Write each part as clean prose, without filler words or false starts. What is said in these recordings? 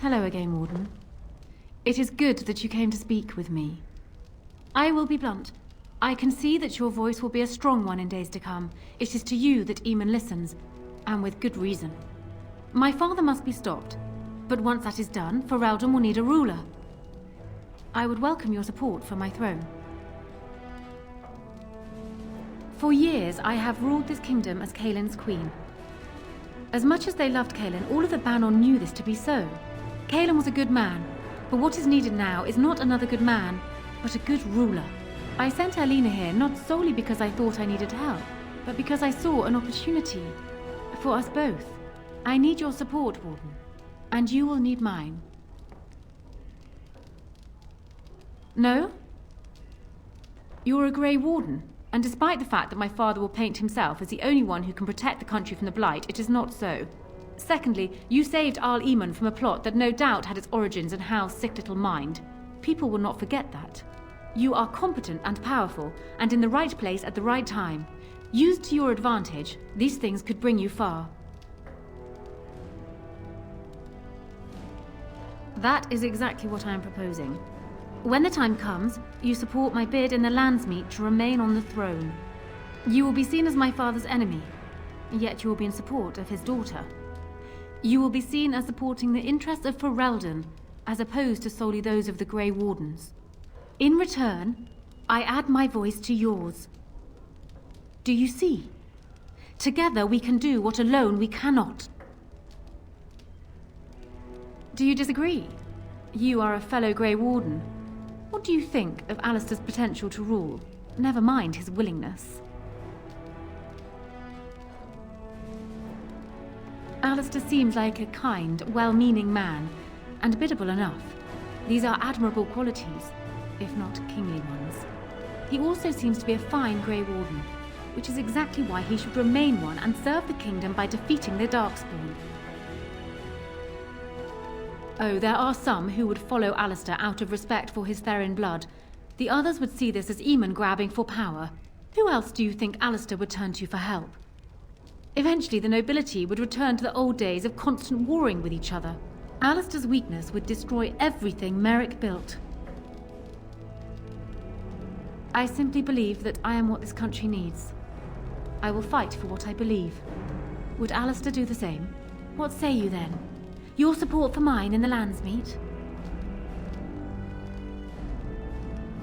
Hello again, Warden. It is good that you came to speak with me. I will be blunt. I can see that your voice will be a strong one in days to come. It is to you that Eamon listens, and with good reason. My father must be stopped, but once that is done, Ferelden will need a ruler. I would welcome your support for my throne. For years, I have ruled this kingdom as Caelin's queen. As much as they loved Caelin, all of the Banon knew this to be so. Caelin was a good man, but what is needed now is not another good man, but a good ruler. I sent Alina here not solely because I thought I needed help, but because I saw an opportunity for us both. I need your support, Warden, and you will need mine. No? You're a Grey Warden, and despite the fact that my father will paint himself as the only one who can protect the country from the Blight, it is not so. Secondly, you saved Arl Eamon from a plot that no doubt had its origins in Howe's sick little mind. People will not forget that. You are competent and powerful, and in the right place at the right time. Used to your advantage, these things could bring you far. That is exactly what I am proposing. When the time comes, you support my bid in the Landsmeet to remain on the throne. You will be seen as my father's enemy, yet you will be in support of his daughter. You will be seen as supporting the interests of Ferelden, as opposed to solely those of the Grey Wardens. In return, I add my voice to yours. Do you see? Together we can do what alone we cannot. Do you disagree? You are a fellow Grey Warden. What do you think of Alistair's potential to rule? Never mind his willingness. Alistair seems like a kind, well-meaning man, and biddable enough. These are admirable qualities, if not kingly ones. He also seems to be a fine Grey Warden, which is exactly why he should remain one and serve the kingdom by defeating the Darkspawn. Oh, there are some who would follow Alistair out of respect for his Therin blood. The others would see this as Eamon grabbing for power. Who else do you think Alistair would turn to for help? Eventually, the nobility would return to the old days of constant warring with each other. Alistair's weakness would destroy everything Merrick built. I simply believe that I am what this country needs. I will fight for what I believe. Would Alistair do the same? What say you then? Your support for mine in the Landsmeet?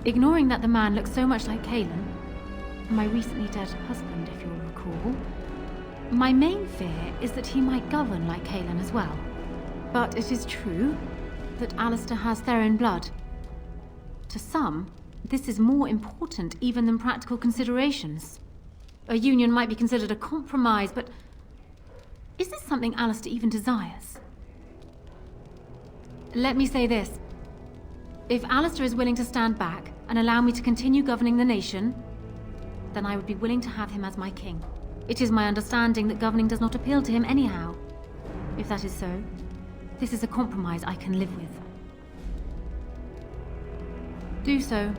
Ignoring that the man looks so much like Caelin, my recently dead husband, if you'll recall, my main fear is that he might govern like Caelin as well. But it is true that Alistair has Therin blood. To some, this is more important even than practical considerations. A union might be considered a compromise, but is this something Alistair even desires? Let me say this. If Alistair is willing to stand back and allow me to continue governing the nation, then I would be willing to have him as my king. It is my understanding that governing does not appeal to him anyhow. If that is so, this is a compromise I can live with. Do so.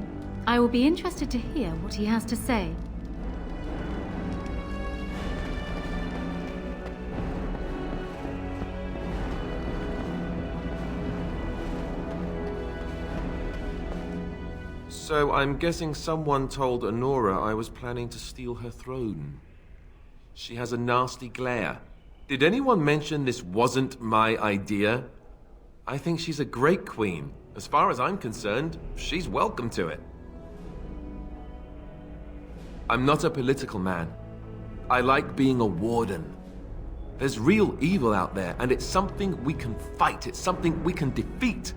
I will be interested to hear what he has to say. So I'm guessing someone told Anora I was planning to steal her throne. She has a nasty glare. Did anyone mention this wasn't my idea? I think she's a great queen. As far as I'm concerned, she's welcome to it. I'm not a political man. I like being a warden. There's real evil out there, and it's something we can fight. It's something we can defeat.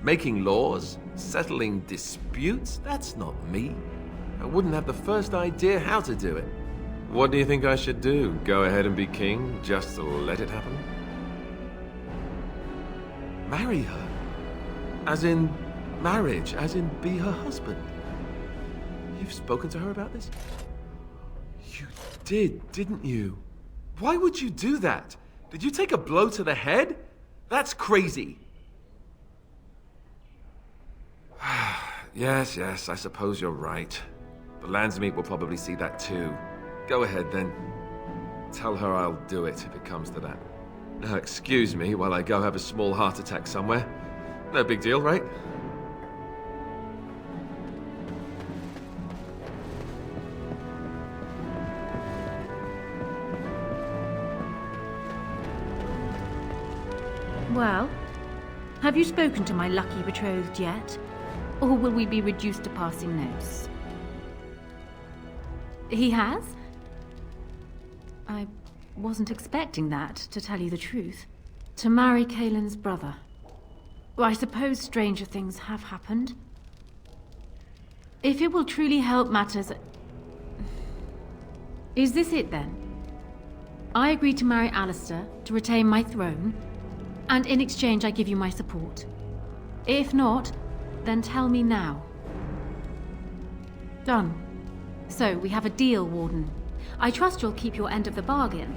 Making laws, settling disputes, that's not me. I wouldn't have the first idea how to do it. What do you think I should do? Go ahead and be king, just to let it happen? Marry her? As in marriage, as in be her husband? You've spoken to her about this? You did, didn't you? Why would you do that? Did you take a blow to the head? That's crazy. Yes, I suppose you're right. The Landsmeet will probably see that too. Go ahead then. Tell her I'll do it if it comes to that. Now excuse me while I go have a small heart attack somewhere. No big deal, right? Well, have you spoken to my lucky betrothed yet? Or will we be reduced to passing notes? He has? I wasn't expecting that, to tell you the truth. To marry Kaelin's brother. Well, I suppose stranger things have happened. If it will truly help matters... Is this it then? I agree to marry Alistair, to retain my throne, and in exchange I give you my support. If not, then tell me now. Done. So, we have a deal, Warden. I trust you'll keep your end of the bargain.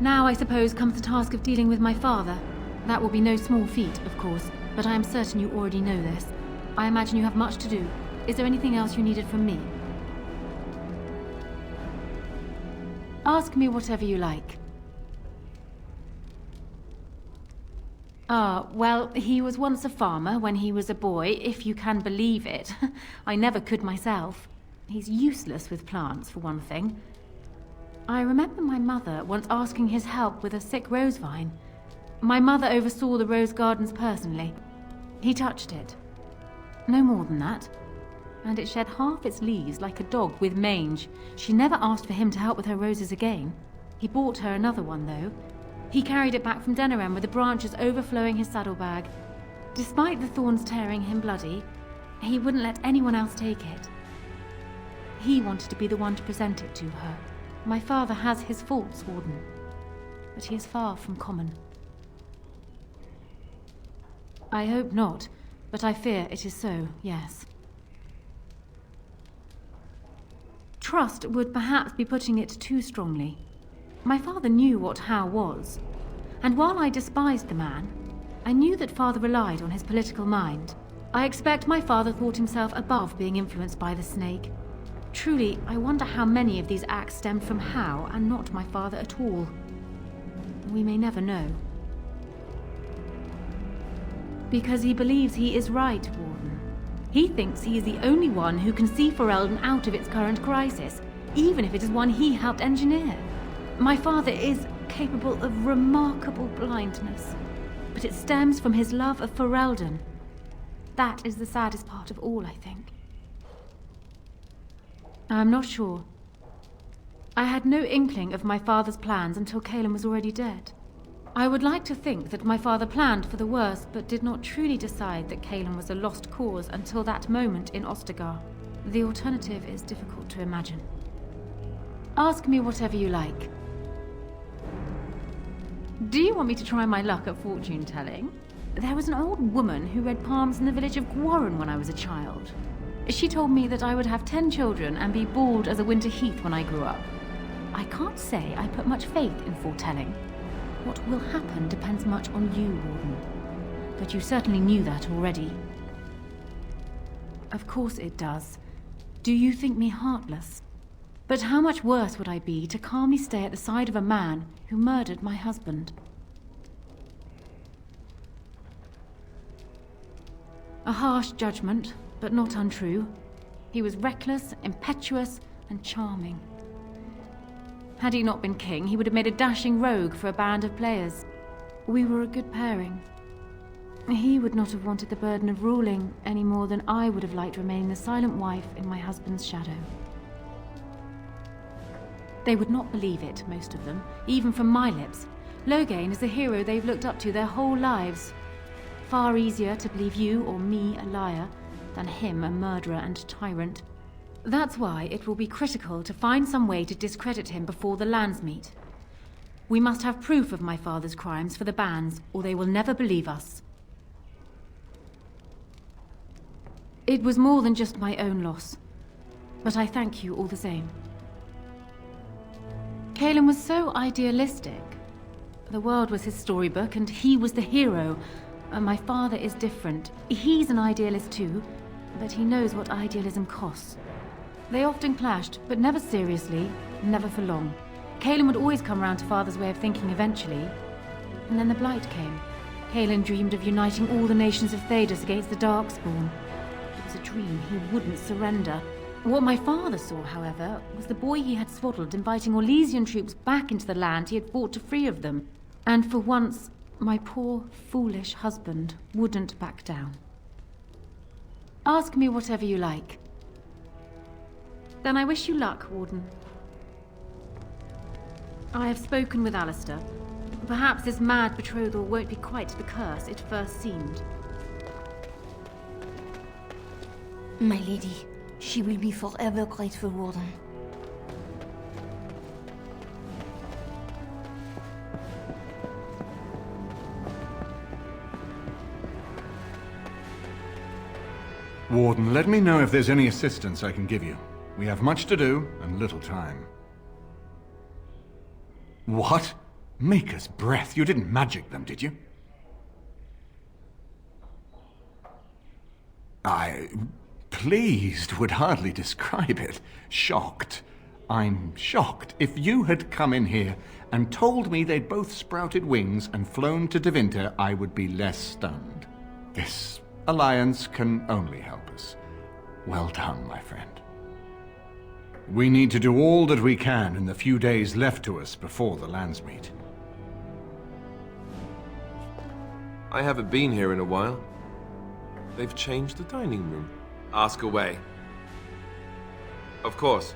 Now, I suppose, comes the task of dealing with my father. That will be no small feat, of course, but I am certain you already know this. I imagine you have much to do. Is there anything else you needed from me? Ask me whatever you like. Well, he was once a farmer when he was a boy, if you can believe it. I never could myself. He's useless with plants, for one thing. I remember my mother once asking his help with a sick rose vine. My mother oversaw the rose gardens personally. He touched it. No more than that. And it shed half its leaves like a dog with mange. She never asked for him to help with her roses again. He bought her another one, though. He carried it back from Denny with the branches overflowing his saddlebag. Despite the thorns tearing him bloody, he wouldn't let anyone else take it. He wanted to be the one to present it to her. My father has his faults, Warden, but he is far from common. I hope not, but I fear it is so, yes. Trust would perhaps be putting it too strongly. My father knew what Howe was, and while I despised the man, I knew that father relied on his political mind. I expect my father thought himself above being influenced by the snake. Truly, I wonder how many of these acts stemmed from Howe and not my father at all. We may never know. Because he believes he is right, Warden. He thinks he is the only one who can see Ferelden out of its current crisis, even if it is one he helped engineer. My father is capable of remarkable blindness, but it stems from his love of Ferelden. That is the saddest part of all, I think. I'm not sure. I had no inkling of my father's plans until Kaelin was already dead. I would like to think that my father planned for the worst, but did not truly decide that Kaelin was a lost cause until that moment in Ostagar. The alternative is difficult to imagine. Ask me whatever you like. Do you want me to try my luck at fortune-telling? There was an old woman who read palms in the village of Warden when I was a child. She told me that I would have 10 children and be bald as a winter heath when I grew up. I can't say I put much faith in foretelling. What will happen depends much on you, Warden. But you certainly knew that already. Of course it does. Do you think me heartless? But how much worse would I be to calmly stay at the side of a man who murdered my husband? A harsh judgment, but not untrue. He was reckless, impetuous, and charming. Had he not been king, he would have made a dashing rogue for a band of players. We were a good pairing. He would not have wanted the burden of ruling any more than I would have liked to remain the silent wife in my husband's shadow. They would not believe it, most of them, even from my lips. Loghain is the hero they've looked up to their whole lives. Far easier to believe you or me a liar than him a murderer and tyrant. That's why it will be critical to find some way to discredit him before the Landsmeet. We must have proof of my father's crimes for the bands, or they will never believe us. It was more than just my own loss, but I thank you all the same. Kaelin was so idealistic. The world was his storybook, and he was the hero. My father is different. He's an idealist too, but he knows what idealism costs. They often clashed, but never seriously, never for long. Caelan would always come round to Father's way of thinking eventually. And then the Blight came. Caelan dreamed of uniting all the nations of Thedas against the Darkspawn. It was a dream he wouldn't surrender. What my father saw, however, was the boy he had swaddled inviting Orlesian troops back into the land he had fought to free of them. And for once, my poor, foolish husband wouldn't back down. Ask me whatever you like. Then I wish you luck, Warden. I have spoken with Alistair. Perhaps this mad betrothal won't be quite the curse it first seemed. My lady, she will be forever grateful, Warden. Warden, let me know if there's any assistance I can give you. We have much to do and little time. What? Maker's breath? You didn't magic them, did you? Pleased would hardly describe it. Shocked. I'm shocked. If you had come in here and told me they'd both sprouted wings and flown to Devinter, I would be less stunned. This alliance can only help us. Well done, my friend. We need to do all that we can in the few days left to us before the Landsmeet. I haven't been here in a while. They've changed the dining room. Ask away. Of course.